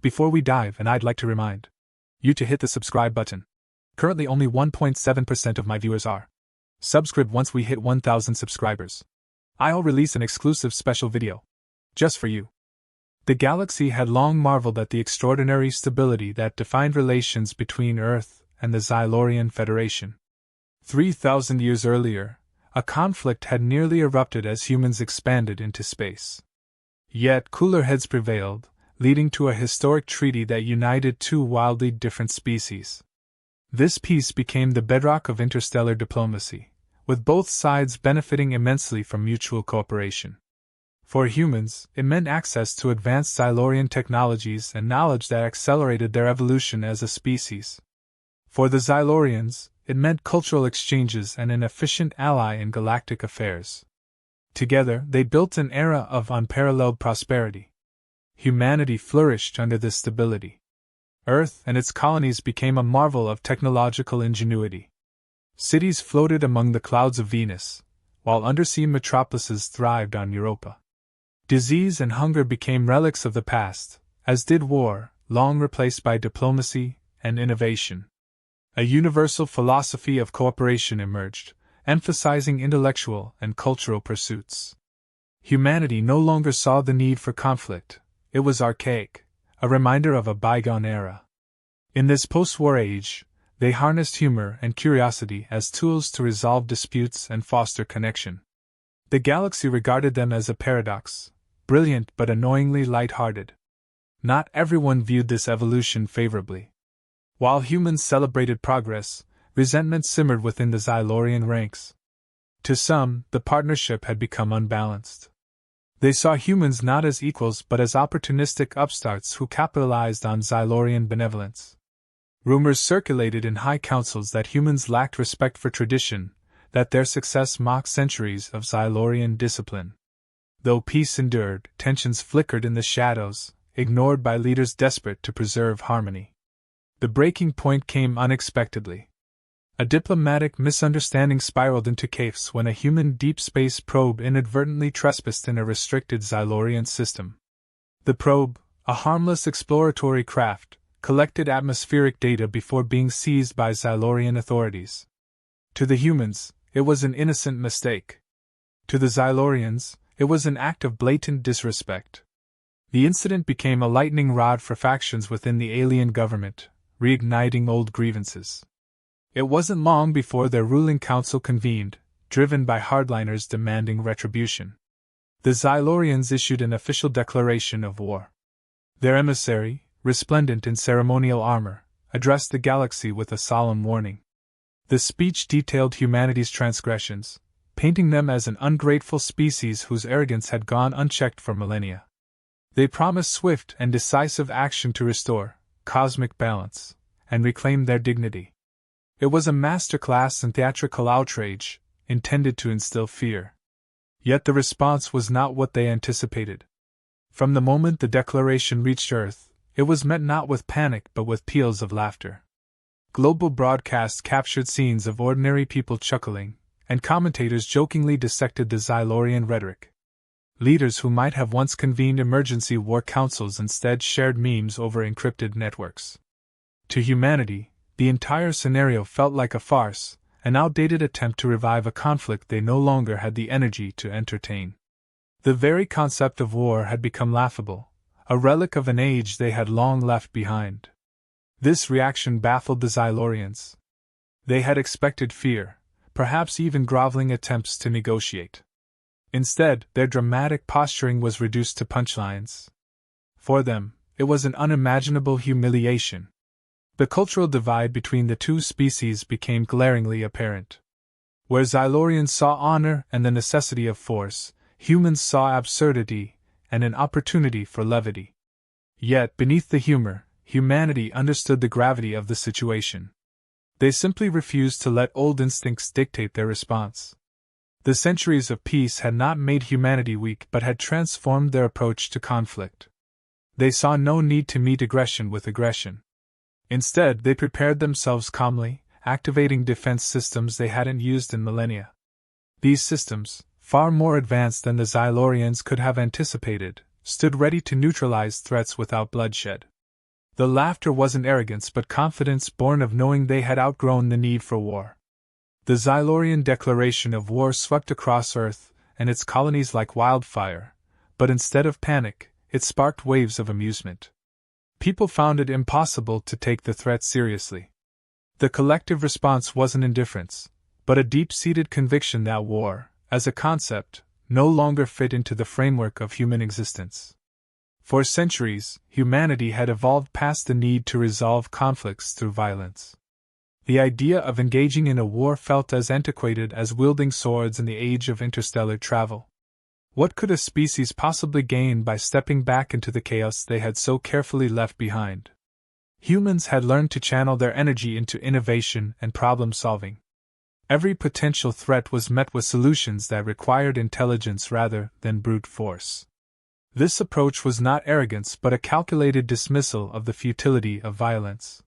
Before we dive, and I'd like to remind you to hit the subscribe button. Currently only 1.7% of my viewers are subscribed. Once we hit 1,000 subscribers, I'll release an exclusive special video just for you. The galaxy had long marveled at the extraordinary stability that defined relations between Earth and the Xylorian Federation. 3,000 years earlier, a conflict had nearly erupted as humans expanded into space. Yet cooler heads prevailed, leading to a historic treaty that united two wildly different species. This peace became the bedrock of interstellar diplomacy, with both sides benefiting immensely from mutual cooperation. For humans, it meant access to advanced Xylorian technologies and knowledge that accelerated their evolution as a species. For the Xylorians, it meant cultural exchanges and an efficient ally in galactic affairs. Together, they built an era of unparalleled prosperity. Humanity flourished under this stability. Earth and its colonies became a marvel of technological ingenuity. Cities floated among the clouds of Venus, while undersea metropolises thrived on Europa. Disease and hunger became relics of the past, as did war, long replaced by diplomacy and innovation. A universal philosophy of cooperation emerged, emphasizing intellectual and cultural pursuits. Humanity no longer saw the need for conflict. It was archaic, a reminder of a bygone era. In this post-war age, they harnessed humor and curiosity as tools to resolve disputes and foster connection. The galaxy regarded them as a paradox, brilliant but annoyingly light-hearted. Not everyone viewed this evolution favorably. While humans celebrated progress, resentment simmered within the Xylorian ranks. To some, the partnership had become unbalanced. They saw humans not as equals but as opportunistic upstarts who capitalized on Xylorian benevolence. Rumors circulated in high councils that humans lacked respect for tradition, that their success mocked centuries of Xylorian discipline. Though peace endured, tensions flickered in the shadows, ignored by leaders desperate to preserve harmony. The breaking point came unexpectedly. A diplomatic misunderstanding spiraled into chaos when a human deep space probe inadvertently trespassed in a restricted Xylorian system. The probe, a harmless exploratory craft, collected atmospheric data before being seized by Xylorian authorities. To the humans, it was an innocent mistake. To the Xylorians, it was an act of blatant disrespect. The incident became a lightning rod for factions within the alien government, reigniting old grievances. It wasn't long before their ruling council convened, driven by hardliners demanding retribution. The Xylorians issued an official declaration of war. Their emissary, resplendent in ceremonial armor, addressed the galaxy with a solemn warning. The speech detailed humanity's transgressions, painting them as an ungrateful species whose arrogance had gone unchecked for millennia. They promised swift and decisive action to restore cosmic balance and reclaim their dignity. It was a masterclass in theatrical outrage, intended to instill fear. Yet the response was not what they anticipated. From the moment the declaration reached Earth, it was met not with panic but with peals of laughter. Global broadcasts captured scenes of ordinary people chuckling, and commentators jokingly dissected the Xylorian rhetoric. Leaders who might have once convened emergency war councils instead shared memes over encrypted networks. To humanity, the entire scenario felt like a farce, an outdated attempt to revive a conflict they no longer had the energy to entertain. The very concept of war had become laughable, a relic of an age they had long left behind. This reaction baffled the Xylorians. They had expected fear, perhaps even groveling attempts to negotiate. Instead, their dramatic posturing was reduced to punchlines. For them, it was an unimaginable humiliation. The cultural divide between the two species became glaringly apparent. Where Xylorians saw honor and the necessity of force, humans saw absurdity and an opportunity for levity. Yet, beneath the humor, humanity understood the gravity of the situation. They simply refused to let old instincts dictate their response. The centuries of peace had not made humanity weak but had transformed their approach to conflict. They saw no need to meet aggression with aggression. Instead, they prepared themselves calmly, activating defense systems they hadn't used in millennia. These systems, far more advanced than the Xylorians could have anticipated, stood ready to neutralize threats without bloodshed. The laughter wasn't arrogance but confidence born of knowing they had outgrown the need for war. The Xylorian declaration of war swept across Earth and its colonies like wildfire, but instead of panic, it sparked waves of amusement. People found it impossible to take the threat seriously. The collective response wasn't indifference, but a deep-seated conviction that war, as a concept, no longer fit into the framework of human existence. For centuries, humanity had evolved past the need to resolve conflicts through violence. The idea of engaging in a war felt as antiquated as wielding swords in the age of interstellar travel. What could a species possibly gain by stepping back into the chaos they had so carefully left behind? Humans had learned to channel their energy into innovation and problem-solving. Every potential threat was met with solutions that required intelligence rather than brute force. This approach was not arrogance but a calculated dismissal of the futility of violence.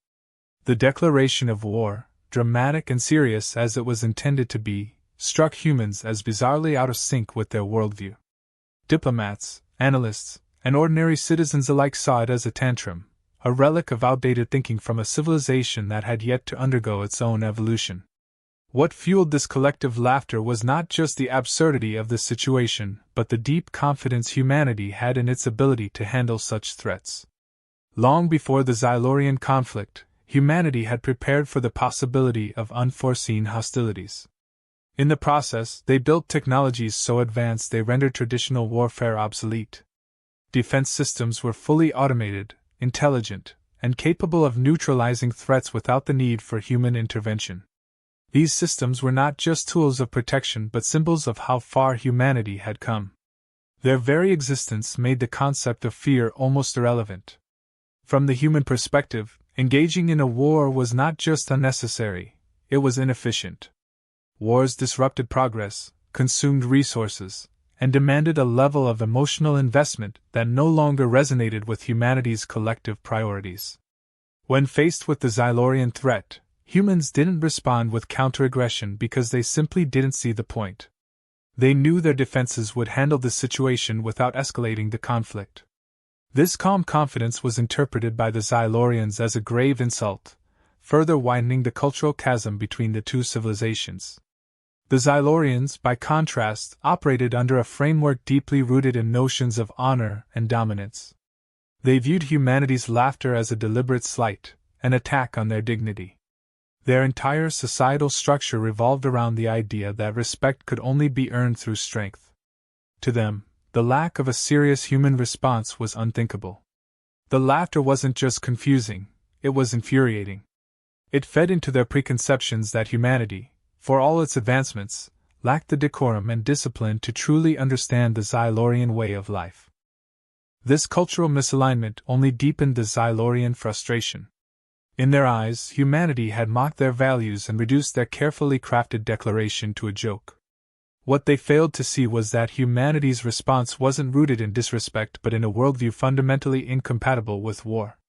The declaration of war, dramatic and serious as it was intended to be, struck humans as bizarrely out of sync with their worldview. Diplomats, analysts, and ordinary citizens alike saw it as a tantrum, a relic of outdated thinking from a civilization that had yet to undergo its own evolution. What fueled this collective laughter was not just the absurdity of the situation, but the deep confidence humanity had in its ability to handle such threats. Long before the Xylorian conflict, humanity had prepared for the possibility of unforeseen hostilities. In the process, they built technologies so advanced they rendered traditional warfare obsolete. Defense systems were fully automated, intelligent, and capable of neutralizing threats without the need for human intervention. These systems were not just tools of protection but symbols of how far humanity had come. Their very existence made the concept of fear almost irrelevant. From the human perspective, engaging in a war was not just unnecessary, it was inefficient. Wars disrupted progress, consumed resources, and demanded a level of emotional investment that no longer resonated with humanity's collective priorities. When faced with the Xylorian threat, humans didn't respond with counteraggression because they simply didn't see the point. They knew their defenses would handle the situation without escalating the conflict. This calm confidence was interpreted by the Xylorians as a grave insult, further widening the cultural chasm between the two civilizations. The Xylorians, by contrast, operated under a framework deeply rooted in notions of honor and dominance. They viewed humanity's laughter as a deliberate slight, an attack on their dignity. Their entire societal structure revolved around the idea that respect could only be earned through strength. To them, the lack of a serious human response was unthinkable. The laughter wasn't just confusing, it was infuriating. It fed into their preconceptions that humanity, for all its advancements, lacked the decorum and discipline to truly understand the Xylorian way of life. This cultural misalignment only deepened the Xylorian frustration. In their eyes, humanity had mocked their values and reduced their carefully crafted declaration to a joke. What they failed to see was that humanity's response wasn't rooted in disrespect but in a worldview fundamentally incompatible with war.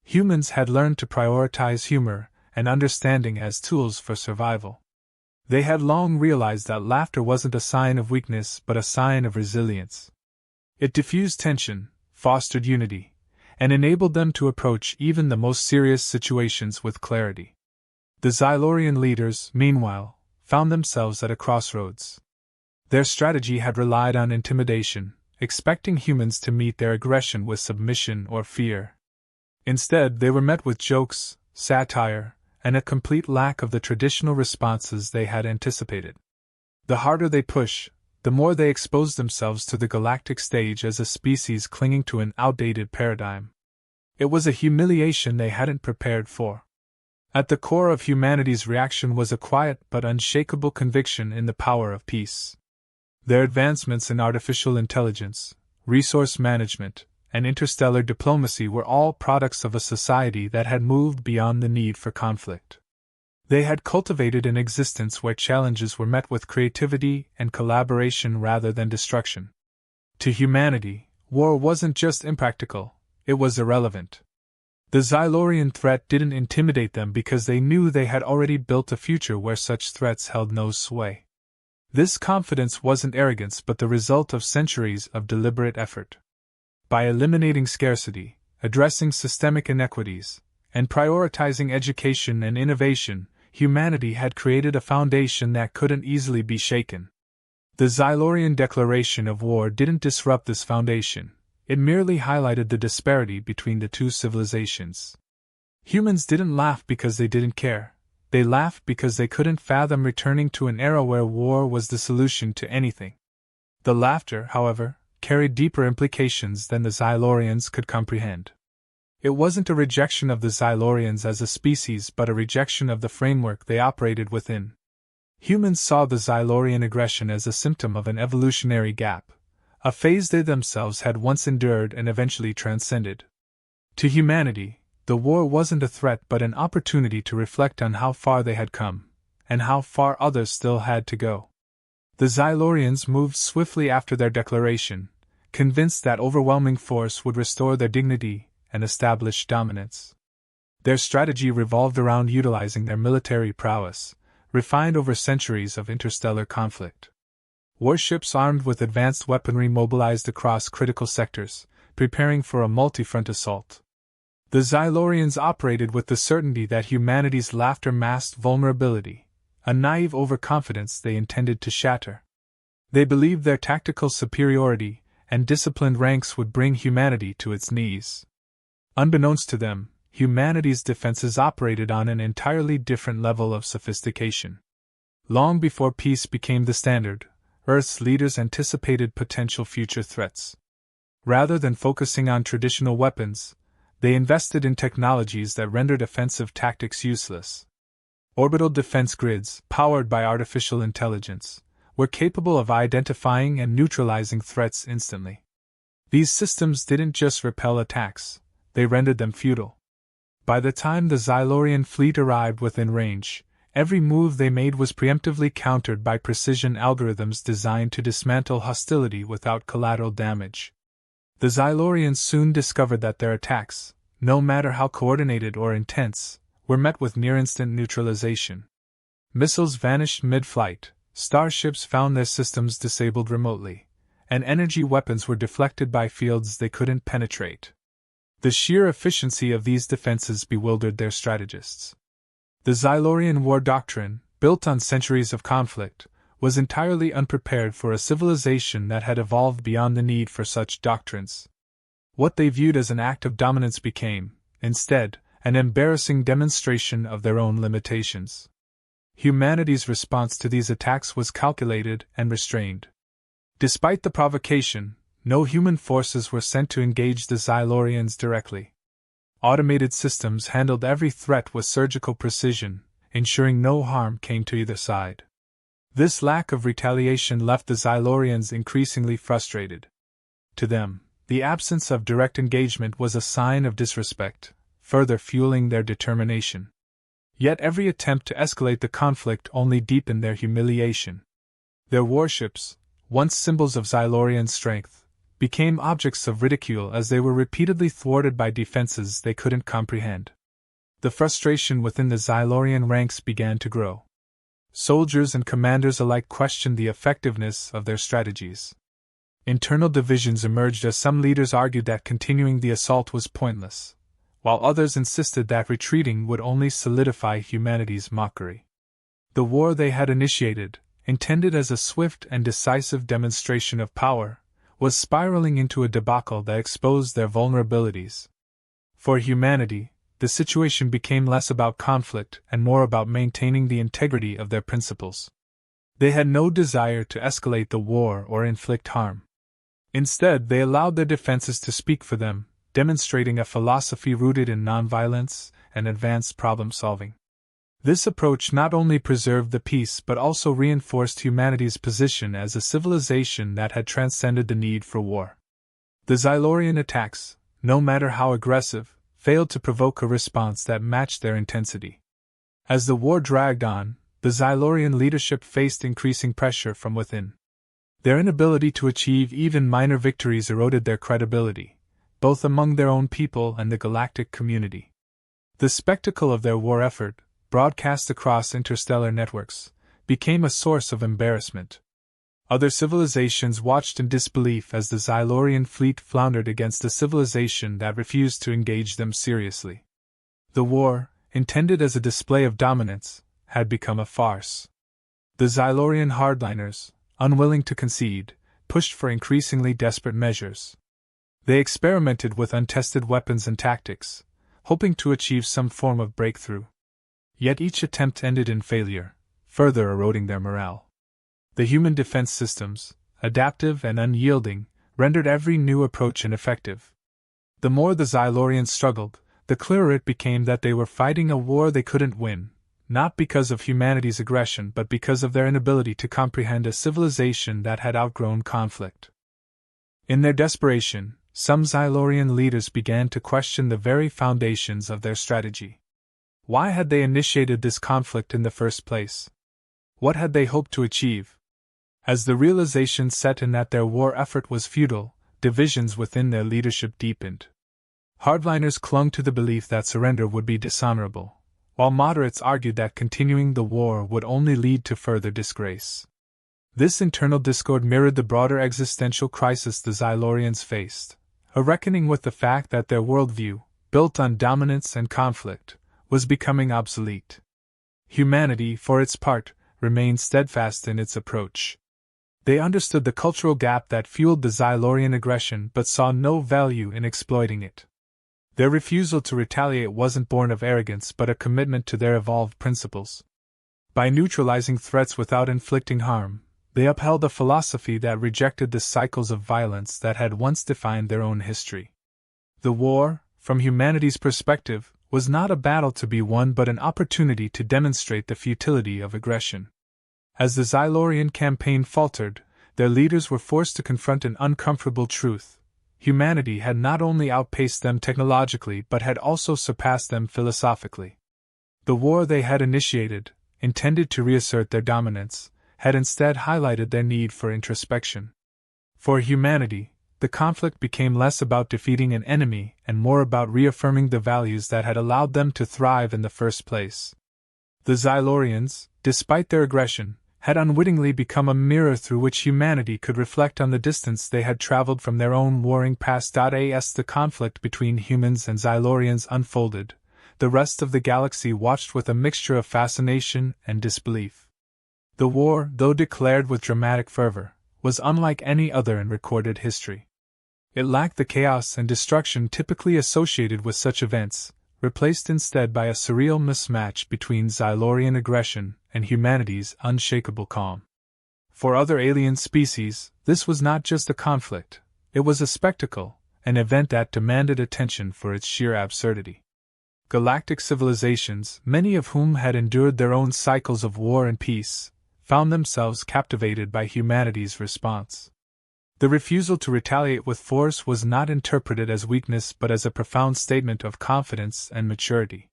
Humans had learned to prioritize humor and understanding as tools for survival. They had long realized that laughter wasn't a sign of weakness but a sign of resilience. It diffused tension, fostered unity, and enabled them to approach even the most serious situations with clarity. The Xylorian leaders, meanwhile, found themselves at a crossroads. Their strategy had relied on intimidation, expecting humans to meet their aggression with submission or fear. Instead, they were met with jokes, satire, and a complete lack of the traditional responses they had anticipated. The harder they push, the more they expose themselves to the galactic stage as a species clinging to an outdated paradigm. It was a humiliation they hadn't prepared for. At the core of humanity's reaction was a quiet but unshakable conviction in the power of peace. Their advancements in artificial intelligence, resource management, and interstellar diplomacy were all products of a society that had moved beyond the need for conflict. They had cultivated an existence where challenges were met with creativity and collaboration rather than destruction. To humanity, war wasn't just impractical, it was irrelevant. The Xylorian threat didn't intimidate them because they knew they had already built a future where such threats held no sway. This confidence wasn't arrogance but the result of centuries of deliberate effort. By eliminating scarcity, addressing systemic inequities, and prioritizing education and innovation, humanity had created a foundation that couldn't easily be shaken. The Xylorian declaration of war didn't disrupt this foundation, it merely highlighted the disparity between the two civilizations. Humans didn't laugh because they didn't care, they laughed because they couldn't fathom returning to an era where war was the solution to anything. The laughter, however, carried deeper implications than the Xylorians could comprehend. It wasn't a rejection of the Xylorians as a species but a rejection of the framework they operated within. Humans saw the Xylorian aggression as a symptom of an evolutionary gap, a phase they themselves had once endured and eventually transcended. To humanity, the war wasn't a threat but an opportunity to reflect on how far they had come, and how far others still had to go. The Xylorians moved swiftly after their declaration, convinced that overwhelming force would restore their dignity and establish dominance. Their strategy revolved around utilizing their military prowess, refined over centuries of interstellar conflict. Warships armed with advanced weaponry mobilized across critical sectors, preparing for a multi-front assault. The Xylorians operated with the certainty that humanity's laughter masked vulnerability, a naive overconfidence they intended to shatter. They believed their tactical superiority and disciplined ranks would bring humanity to its knees. Unbeknownst to them, humanity's defenses operated on an entirely different level of sophistication. Long before peace became the standard, Earth's leaders anticipated potential future threats. Rather than focusing on traditional weapons, they invested in technologies that rendered offensive tactics useless. Orbital defense grids, powered by artificial intelligence, were capable of identifying and neutralizing threats instantly. These systems didn't just repel attacks, they rendered them futile. By the time the Xylorian fleet arrived within range, every move they made was preemptively countered by precision algorithms designed to dismantle hostility without collateral damage. The Xylorians soon discovered that their attacks, no matter how coordinated or intense, were met with near-instant neutralization. Missiles vanished mid-flight, starships found their systems disabled remotely, and energy weapons were deflected by fields they couldn't penetrate. The sheer efficiency of these defenses bewildered their strategists. The Xylorian war doctrine, built on centuries of conflict, was entirely unprepared for a civilization that had evolved beyond the need for such doctrines. What they viewed as an act of dominance became, instead, an embarrassing demonstration of their own limitations. Humanity's response to these attacks was calculated and restrained. Despite the provocation, no human forces were sent to engage the Xylorians directly. Automated systems handled every threat with surgical precision, ensuring no harm came to either side. This lack of retaliation left the Xylorians increasingly frustrated. To them, the absence of direct engagement was a sign of disrespect, further fueling their determination. Yet every attempt to escalate the conflict only deepened their humiliation. Their warships, once symbols of Xylorian strength, became objects of ridicule as they were repeatedly thwarted by defenses they couldn't comprehend. The frustration within the Xylorian ranks began to grow. Soldiers and commanders alike questioned the effectiveness of their strategies. Internal divisions emerged as some leaders argued that continuing the assault was pointless, while others insisted that retreating would only solidify humanity's mockery. The war they had initiated, intended as a swift and decisive demonstration of power, was spiraling into a debacle that exposed their vulnerabilities. For humanity, the situation became less about conflict and more about maintaining the integrity of their principles. They had no desire to escalate the war or inflict harm. Instead, they allowed their defenses to speak for them, demonstrating a philosophy rooted in nonviolence and advanced problem-solving. This approach not only preserved the peace but also reinforced humanity's position as a civilization that had transcended the need for war. The Xylorian attacks, no matter how aggressive, failed to provoke a response that matched their intensity. As the war dragged on, the Xylorian leadership faced increasing pressure from within. Their inability to achieve even minor victories eroded their credibility, both among their own people and the galactic community. The spectacle of their war effort, broadcast across interstellar networks, became a source of embarrassment. Other civilizations watched in disbelief as the Xylorian fleet floundered against a civilization that refused to engage them seriously. The war, intended as a display of dominance, had become a farce. The Xylorian hardliners, unwilling to concede, pushed for increasingly desperate measures. They experimented with untested weapons and tactics, hoping to achieve some form of breakthrough. Yet each attempt ended in failure, further eroding their morale. The human defense systems, adaptive and unyielding, rendered every new approach ineffective. The more the Xylorians struggled, the clearer it became that they were fighting a war they couldn't win, not because of humanity's aggression but because of their inability to comprehend a civilization that had outgrown conflict. In their desperation, some Xylorian leaders began to question the very foundations of their strategy. Why had they initiated this conflict in the first place? What had they hoped to achieve? As the realization set in that their war effort was futile, divisions within their leadership deepened. Hardliners clung to the belief that surrender would be dishonorable, while moderates argued that continuing the war would only lead to further disgrace. This internal discord mirrored the broader existential crisis the Xylorians faced, a reckoning with the fact that their worldview, built on dominance and conflict, was becoming obsolete. Humanity, for its part, remained steadfast in its approach. They understood the cultural gap that fueled the Xylorian aggression but saw no value in exploiting it. Their refusal to retaliate wasn't born of arrogance but a commitment to their evolved principles. By neutralizing threats without inflicting harm, they upheld a philosophy that rejected the cycles of violence that had once defined their own history. The war, from humanity's perspective, was not a battle to be won but an opportunity to demonstrate the futility of aggression. As the Xylorian campaign faltered, their leaders were forced to confront an uncomfortable truth. Humanity had not only outpaced them technologically but had also surpassed them philosophically. The war they had initiated, intended to reassert their dominance, had instead highlighted their need for introspection. For humanity, the conflict became less about defeating an enemy and more about reaffirming the values that had allowed them to thrive in the first place. The Xylorians, despite their aggression, had unwittingly become a mirror through which humanity could reflect on the distance they had traveled from their own warring past. As the conflict between humans and Xylorians unfolded, the rest of the galaxy watched with a mixture of fascination and disbelief. The war, though declared with dramatic fervor, was unlike any other in recorded history. It lacked the chaos and destruction typically associated with such events, replaced instead by a surreal mismatch between Xylorian aggression and humanity's unshakable calm. For other alien species, this was not just a conflict, it was a spectacle, an event that demanded attention for its sheer absurdity. Galactic civilizations, many of whom had endured their own cycles of war and peace, found themselves captivated by humanity's response. The refusal to retaliate with force was not interpreted as weakness but as a profound statement of confidence and maturity.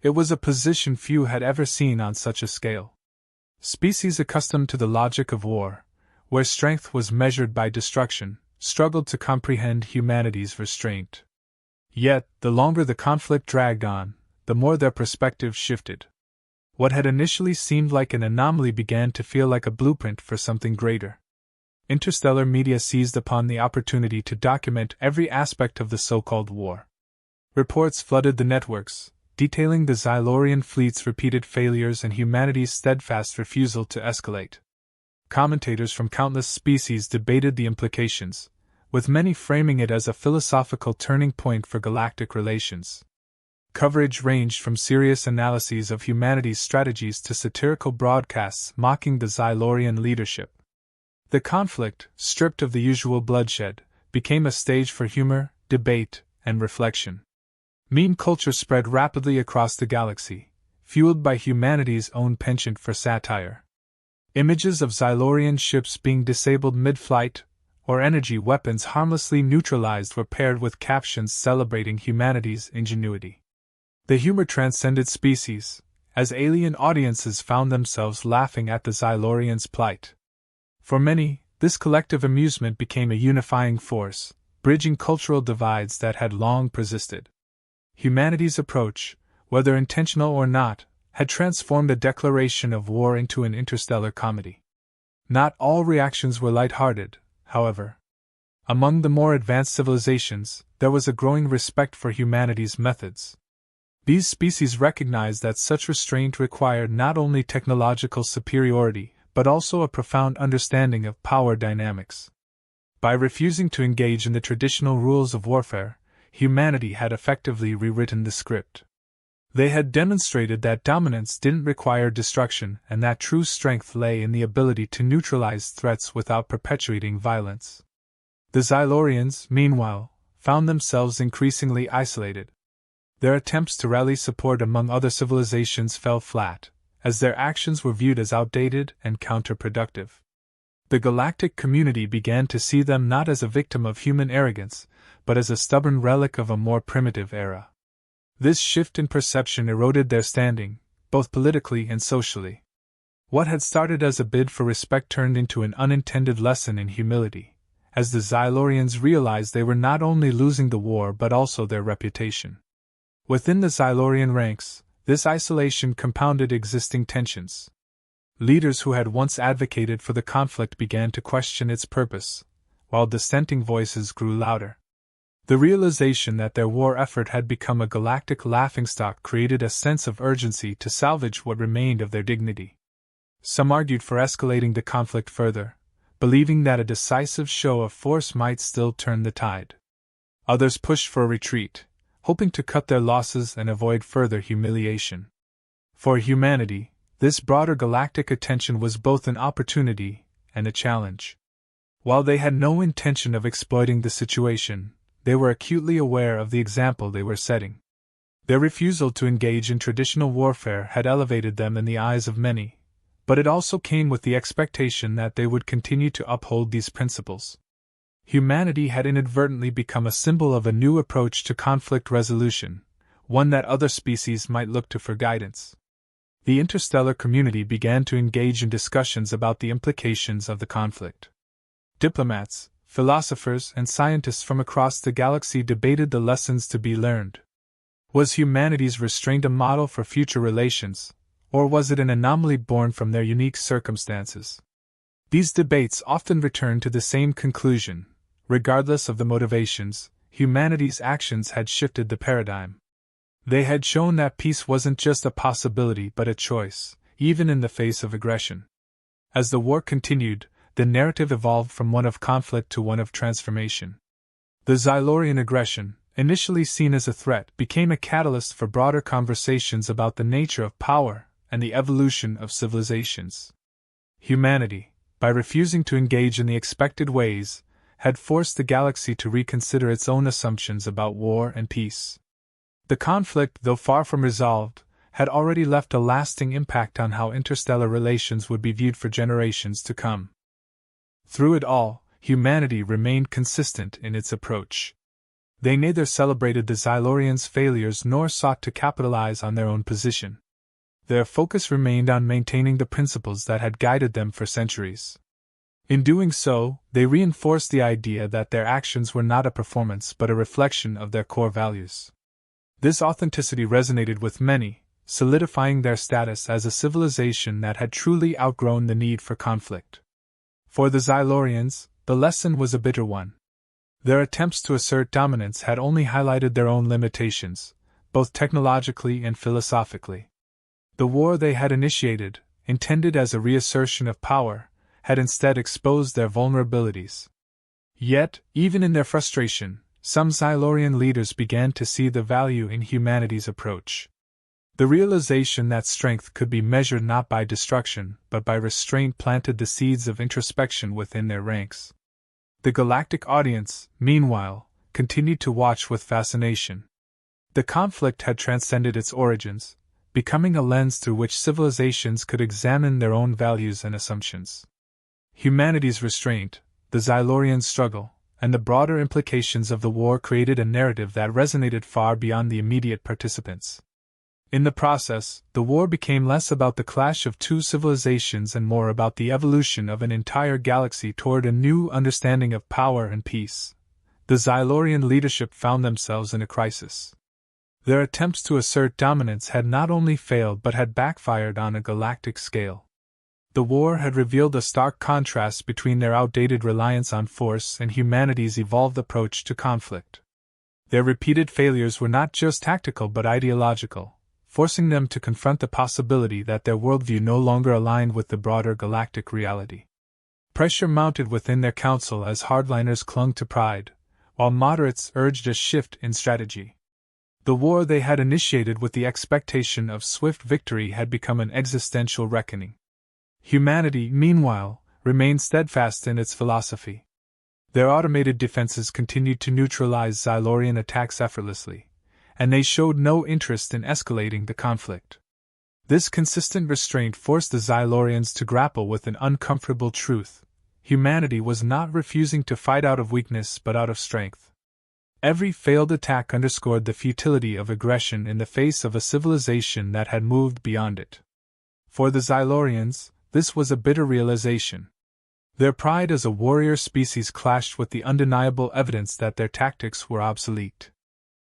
It was a position few had ever seen on such a scale. Species accustomed to the logic of war, where strength was measured by destruction, struggled to comprehend humanity's restraint. Yet, the longer the conflict dragged on, the more their perspective shifted. What had initially seemed like an anomaly began to feel like a blueprint for something greater. Interstellar media seized upon the opportunity to document every aspect of the so-called war. Reports flooded the networks, detailing the Xylorian fleet's repeated failures and humanity's steadfast refusal to escalate. Commentators from countless species debated the implications, with many framing it as a philosophical turning point for galactic relations. Coverage ranged from serious analyses of humanity's strategies to satirical broadcasts mocking the Xylorian leadership. The conflict, stripped of the usual bloodshed, became a stage for humor, debate, and reflection. Meme culture spread rapidly across the galaxy, fueled by humanity's own penchant for satire. Images of Xylorian ships being disabled mid-flight, or energy weapons harmlessly neutralized were paired with captions celebrating humanity's ingenuity. The humor transcended species, as alien audiences found themselves laughing at the Xylorians' plight. For many, this collective amusement became a unifying force, bridging cultural divides that had long persisted. Humanity's approach, whether intentional or not, had transformed a declaration of war into an interstellar comedy. Not all reactions were light-hearted, however. Among the more advanced civilizations, there was a growing respect for humanity's methods. These species recognized that such restraint required not only technological superiority, but also a profound understanding of power dynamics. By refusing to engage in the traditional rules of warfare, humanity had effectively rewritten the script. They had demonstrated that dominance didn't require destruction and that true strength lay in the ability to neutralize threats without perpetuating violence. The Xylorians, meanwhile, found themselves increasingly isolated. Their attempts to rally support among other civilizations fell flat, as their actions were viewed as outdated and counterproductive. The galactic community began to see them not as a victim of human arrogance, but as a stubborn relic of a more primitive era. This shift in perception eroded their standing, both politically and socially. What had started as a bid for respect turned into an unintended lesson in humility, as the Xylorians realized they were not only losing the war but also their reputation. Within the Xylorian ranks, this isolation compounded existing tensions. Leaders who had once advocated for the conflict began to question its purpose, while dissenting voices grew louder. The realization that their war effort had become a galactic laughingstock created a sense of urgency to salvage what remained of their dignity. Some argued for escalating the conflict further, believing that a decisive show of force might still turn the tide. Others pushed for a retreat, hoping to cut their losses and avoid further humiliation. For humanity, this broader galactic attention was both an opportunity and a challenge. While they had no intention of exploiting the situation, they were acutely aware of the example they were setting. Their refusal to engage in traditional warfare had elevated them in the eyes of many, but it also came with the expectation that they would continue to uphold these principles. Humanity had inadvertently become a symbol of a new approach to conflict resolution, one that other species might look to for guidance. The interstellar community began to engage in discussions about the implications of the conflict. Diplomats, philosophers, and scientists from across the galaxy debated the lessons to be learned. Was humanity's restraint a model for future relations, or was it an anomaly born from their unique circumstances? These debates often returned to the same conclusion: regardless of the motivations, humanity's actions had shifted the paradigm. They had shown that peace wasn't just a possibility but a choice, even in the face of aggression. As the war continued, the narrative evolved from one of conflict to one of transformation. The Xylorian aggression, initially seen as a threat, became a catalyst for broader conversations about the nature of power and the evolution of civilizations. Humanity, by refusing to engage in the expected ways, had forced the galaxy to reconsider its own assumptions about war and peace. The conflict, though far from resolved, had already left a lasting impact on how interstellar relations would be viewed for generations to come. Through it all, humanity remained consistent in its approach. They neither celebrated the Xylorians' failures nor sought to capitalize on their own position. Their focus remained on maintaining the principles that had guided them for centuries. In doing so, they reinforced the idea that their actions were not a performance but a reflection of their core values. This authenticity resonated with many, solidifying their status as a civilization that had truly outgrown the need for conflict. For the Xylorians, the lesson was a bitter one. Their attempts to assert dominance had only highlighted their own limitations, both technologically and philosophically. The war they had initiated, intended as a reassertion of power, had instead exposed their vulnerabilities. Yet, even in their frustration, some Xylorian leaders began to see the value in humanity's approach. The realization that strength could be measured not by destruction but by restraint planted the seeds of introspection within their ranks. The galactic audience, meanwhile, continued to watch with fascination. The conflict had transcended its origins, becoming a lens through which civilizations could examine their own values and assumptions. Humanity's restraint, the Xylorian struggle, and the broader implications of the war created a narrative that resonated far beyond the immediate participants. In the process, the war became less about the clash of two civilizations and more about the evolution of an entire galaxy toward a new understanding of power and peace. The Xylorian leadership found themselves in a crisis. Their attempts to assert dominance had not only failed but had backfired on a galactic scale. The war had revealed a stark contrast between their outdated reliance on force and humanity's evolved approach to conflict. Their repeated failures were not just tactical but ideological, forcing them to confront the possibility that their worldview no longer aligned with the broader galactic reality. Pressure mounted within their council as hardliners clung to pride, while moderates urged a shift in strategy. The war they had initiated with the expectation of swift victory had become an existential reckoning. Humanity, meanwhile, remained steadfast in its philosophy. Their automated defenses continued to neutralize Xylorian attacks effortlessly, and they showed no interest in escalating the conflict. This consistent restraint forced the Xylorians to grapple with an uncomfortable truth: humanity was not refusing to fight out of weakness but out of strength. Every failed attack underscored the futility of aggression in the face of a civilization that had moved beyond it. For the Xylorians, this was a bitter realization. Their pride as a warrior species clashed with the undeniable evidence that their tactics were obsolete.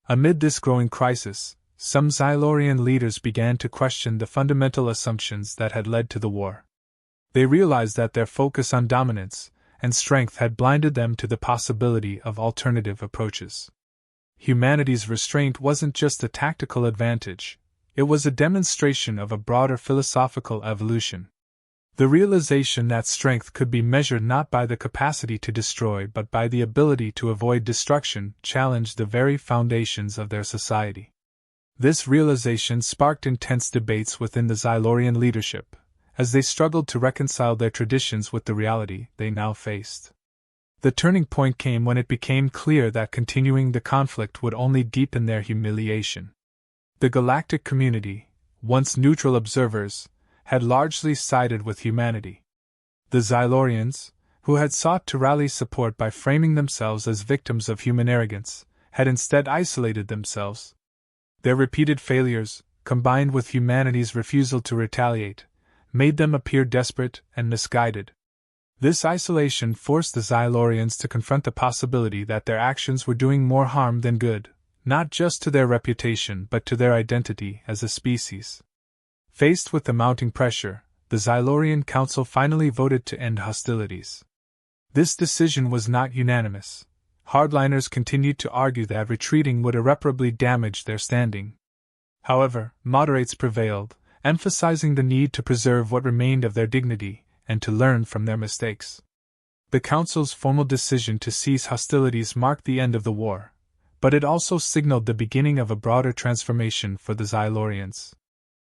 Amid this growing crisis, some Xylorian leaders began to question the fundamental assumptions that had led to the war. They realized that their focus on dominance and strength had blinded them to the possibility of alternative approaches. Humanity's restraint wasn't just a tactical advantage, it was a demonstration of a broader philosophical evolution. The realization that strength could be measured not by the capacity to destroy but by the ability to avoid destruction challenged the very foundations of their society. This realization sparked intense debates within the Xylorian leadership, as they struggled to reconcile their traditions with the reality they now faced. The turning point came when it became clear that continuing the conflict would only deepen their humiliation. The galactic community, once neutral observers, had largely sided with humanity. The Xylorians, who had sought to rally support by framing themselves as victims of human arrogance, had instead isolated themselves. Their repeated failures, combined with humanity's refusal to retaliate, made them appear desperate and misguided. This isolation forced the Xylorians to confront the possibility that their actions were doing more harm than good, not just to their reputation but to their identity as a species. Faced with the mounting pressure, the Xylorian Council finally voted to end hostilities. This decision was not unanimous. Hardliners continued to argue that retreating would irreparably damage their standing. However, moderates prevailed, emphasizing the need to preserve what remained of their dignity and to learn from their mistakes. The Council's formal decision to cease hostilities marked the end of the war, but it also signaled the beginning of a broader transformation for the Xylorians.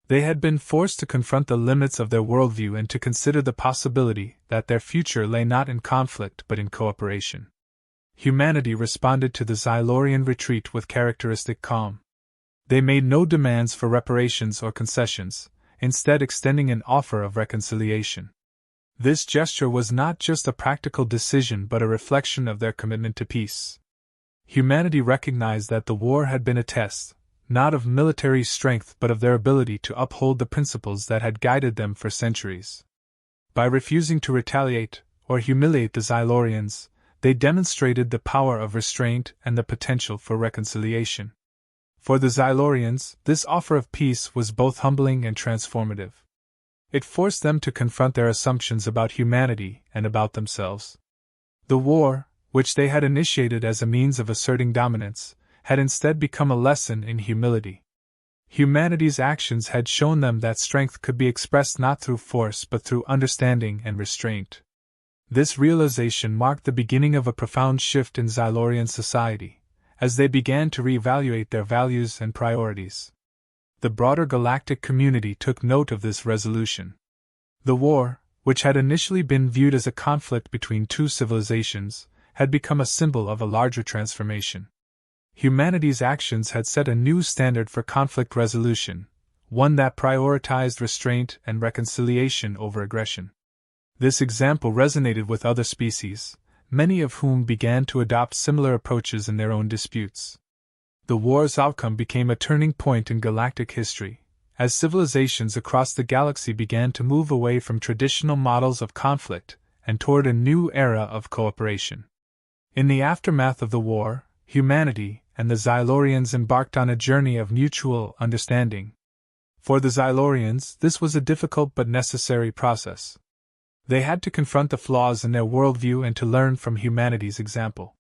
They had been forced to confront the limits of their worldview and to consider the possibility that their future lay not in conflict but in cooperation. Humanity responded to the Xylorian retreat with characteristic calm. They made no demands for reparations or concessions, instead extending an offer of reconciliation. This gesture was not just a practical decision but a reflection of their commitment to peace. Humanity recognized that the war had been a test, not of military strength but of their ability to uphold the principles that had guided them for centuries. By refusing to retaliate or humiliate the Xylorians, they demonstrated the power of restraint and the potential for reconciliation. For the Xylorians, this offer of peace was both humbling and transformative. It forced them to confront their assumptions about humanity and about themselves. The war, which they had initiated as a means of asserting dominance, had instead become a lesson in humility. Humanity's actions had shown them that strength could be expressed not through force but through understanding and restraint. This realization marked the beginning of a profound shift in Xylorian society, as they began to reevaluate their values and priorities. The broader galactic community took note of this resolution. The war, which had initially been viewed as a conflict between two civilizations, had become a symbol of a larger transformation. Humanity's actions had set a new standard for conflict resolution, one that prioritized restraint and reconciliation over aggression. This example resonated with other species, many of whom began to adopt similar approaches in their own disputes. The war's outcome became a turning point in galactic history, as civilizations across the galaxy began to move away from traditional models of conflict and toward a new era of cooperation. In the aftermath of the war, humanity and the Xylorians embarked on a journey of mutual understanding. For the Xylorians, this was a difficult but necessary process. They had to confront the flaws in their worldview and to learn from humanity's example.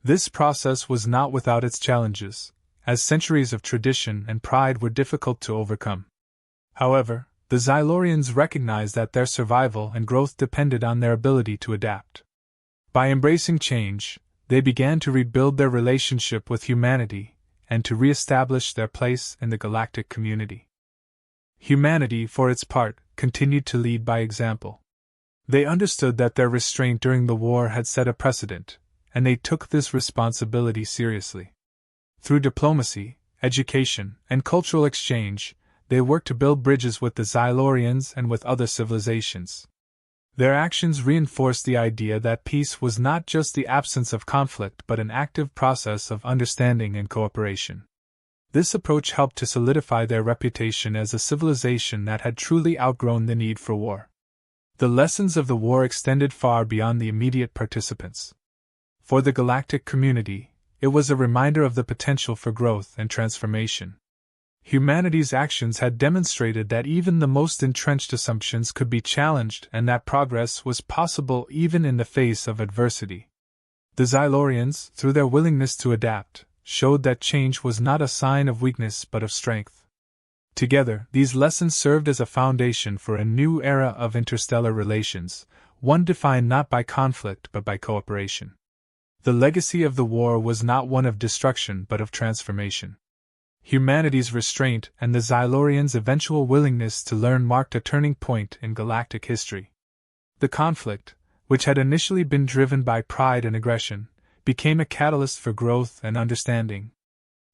This process was not without its challenges, as centuries of tradition and pride were difficult to overcome. However, the Xylorians recognized that their survival and growth depended on their ability to adapt. By embracing change, they began to rebuild their relationship with humanity and to re-establish their place in the galactic community. Humanity, for its part, continued to lead by example. They understood that their restraint during the war had set a precedent, and they took this responsibility seriously. Through diplomacy, education, and cultural exchange, they worked to build bridges with the Xylorians and with other civilizations. Their actions reinforced the idea that peace was not just the absence of conflict but an active process of understanding and cooperation. This approach helped to solidify their reputation as a civilization that had truly outgrown the need for war. The lessons of the war extended far beyond the immediate participants. For the galactic community, it was a reminder of the potential for growth and transformation. Humanity's actions had demonstrated that even the most entrenched assumptions could be challenged and that progress was possible even in the face of adversity. The Xylorians, through their willingness to adapt, showed that change was not a sign of weakness but of strength. Together, these lessons served as a foundation for a new era of interstellar relations, one defined not by conflict but by cooperation. The legacy of the war was not one of destruction but of transformation. Humanity's restraint and the Xylorians' eventual willingness to learn marked a turning point in galactic history. The conflict, which had initially been driven by pride and aggression, became a catalyst for growth and understanding.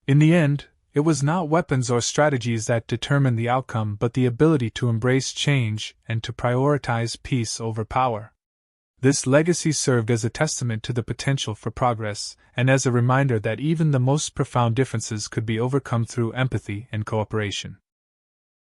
In the end, it was not weapons or strategies that determined the outcome but the ability to embrace change and to prioritize peace over power. This legacy served as a testament to the potential for progress and as a reminder that even the most profound differences could be overcome through empathy and cooperation.